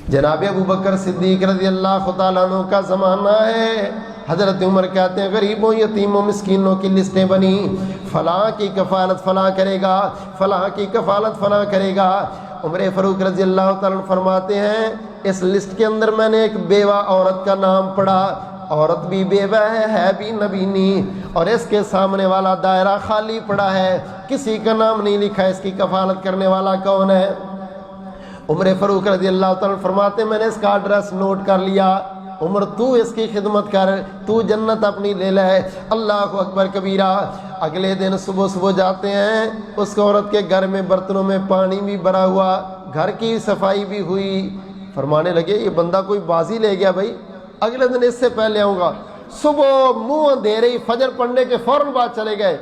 جناب ابو بکر صدیق رضی اللہ تعالیٰ عنہ کا زمانہ ہے، حضرت عمر کہتے ہیں غریبوں یتیموں مسکینوں کی لسٹیں بنی، فلاں کی کفالت فلاں کرے گا، فلاں کی کفالت فلاں کرے گا۔ عمر فاروق رضی اللہ تعالیٰ عنہ فرماتے ہیں اس لسٹ کے اندر میں نے ایک بیوہ عورت کا نام پڑھا، عورت بھی بیوہ ہے بھی نبینی، اور اس کے سامنے والا دائرہ خالی پڑا ہے، کسی کا نام نہیں لکھا، اس کی کفالت کرنے والا کون ہے؟ عمر فاروق رضی اللہ تعالیٰ عنہ فرماتے میں نے اس کا ایڈریس نوٹ کر لیا، عمر تو اس کی خدمت کر، تو جنت اپنی لے لے۔ اللہ اکبر کبیرہ۔ اگلے دن صبح جاتے ہیں، اس عورت کے گھر میں برتنوں میں پانی بھی بھرا ہوا، گھر کی صفائی بھی ہوئی۔ فرمانے لگے یہ بندہ کوئی بازی لے گیا بھائی، اگلے دن اس سے پہلے آؤں گا۔ صبح منہ اندھیرے ہی فجر پڑھنے کے فوراً بعد چلے گئے،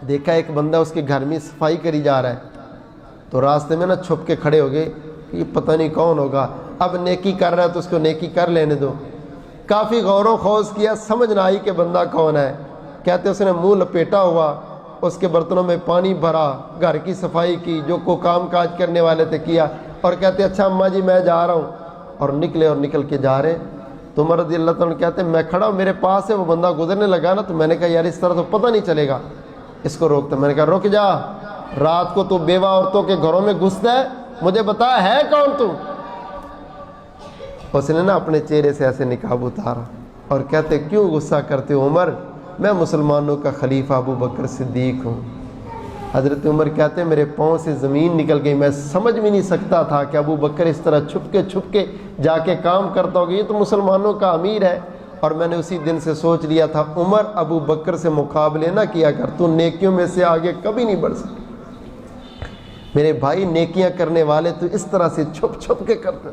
دیکھا ایک بندہ اس کے گھر میں صفائی کری جا رہا ہے، تو راستے میں چھپ کے کھڑے ہو گئے کہ یہ پتہ نہیں کون ہوگا، اب نیکی کر رہا ہے تو اس کو نیکی کر لینے دو۔ کافی غور و خوض کیا، سمجھ نہ آئی کہ بندہ کون ہے۔ کہتے اس نے منہ لپیٹا ہوا، اس کے برتنوں میں پانی بھرا، گھر کی صفائی کی، جو کو کام کاج کرنے والے تھے کیا، اور کہتے اچھا اماں جی میں جا رہا ہوں، اور نکلے، اور نکل کے جا رہے۔ تو عمر رضی اللہ تعالیٰ کہتے میں کھڑا ہوں، میرے پاس سے وہ بندہ گزرنے لگا نا، تو میں نے کہا یار اس طرح تو پتہ نہیں چلے گا، اس کو روکتا۔ میں نے کہا رک جا، رات کو تو بیوہ عورتوں کے گھروں میں گھستا ہے، مجھے بتا ہے کون تو؟ اس نے اپنے چہرے سے ایسے نقاب اتارا اور کہتے کیوں غصہ کرتے ہو عمر، میں مسلمانوں کا خلیفہ ابو بکر صدیق ہوں۔ حضرت عمر کہتے میرے پاؤں سے زمین نکل گئی، میں سمجھ بھی نہیں سکتا تھا کہ ابو بکر اس طرح چھپ کے جا کے کام کرتا ہوگا، یہ تو مسلمانوں کا امیر ہے۔ اور میں نے اسی دن سے سوچ لیا تھا عمر ابو بکر سے مقابلے نہ کیا کر، تو نیکیوں میں سے آگے کبھی نہیں بڑھ سکتا۔ میرے بھائی نیکیاں کرنے والے تو اس طرح سے چھپ کے کرتے،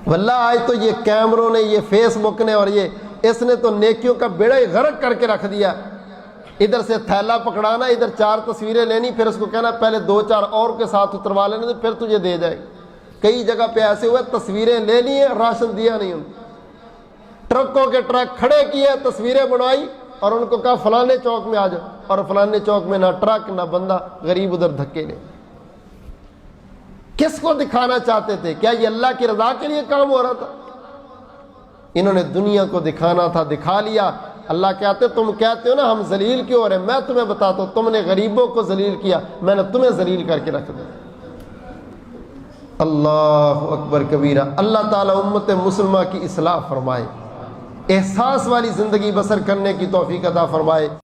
واللہ آج تو یہ کیمروں نے، یہ فیس بک نے، اور یہ اس نے تو نیکیوں کا بیڑا ہی غرق کر کے رکھ دیا۔ ادھر سے تھیلا پکڑانا، ادھر 4 تصویریں لینی، پھر اس کو کہنا پہلے 2-4 اور کے ساتھ اتروا لینے پھر تجھے دے جائے گی۔ کئی جگہ پہ ایسے ہوئے تصویریں لے لی ہیں، راشن دیا نہیں ان کو، ٹرکوں کے ٹرک کھڑے کیے، تصویریں بنوائی اور ان کو کہا فلانے چوک میں آ جاؤ، اور فلانے چوک میں نہ ٹرک نہ بندہ، غریب ادھر دھکے لے۔ کس کو دکھانا چاہتے تھے؟ کیا یہ اللہ کی رضا کے لیے کام ہو رہا تھا؟ انہوں نے دنیا کو دکھانا تھا، دکھا لیا۔ اللہ کہتے تم کہتے ہو نا ہم ذلیل کیوں ہو رہے ہیں، میں تمہیں بتاتا ہوں، تم نے غریبوں کو ذلیل کیا، میں نے تمہیں ذلیل کر کے رکھ دیا۔ اللہ اکبر کبیرہ۔ اللہ تعالیٰ امت مسلمہ کی اصلاح فرمائے، احساس والی زندگی بسر کرنے کی توفیق عطا فرمائے۔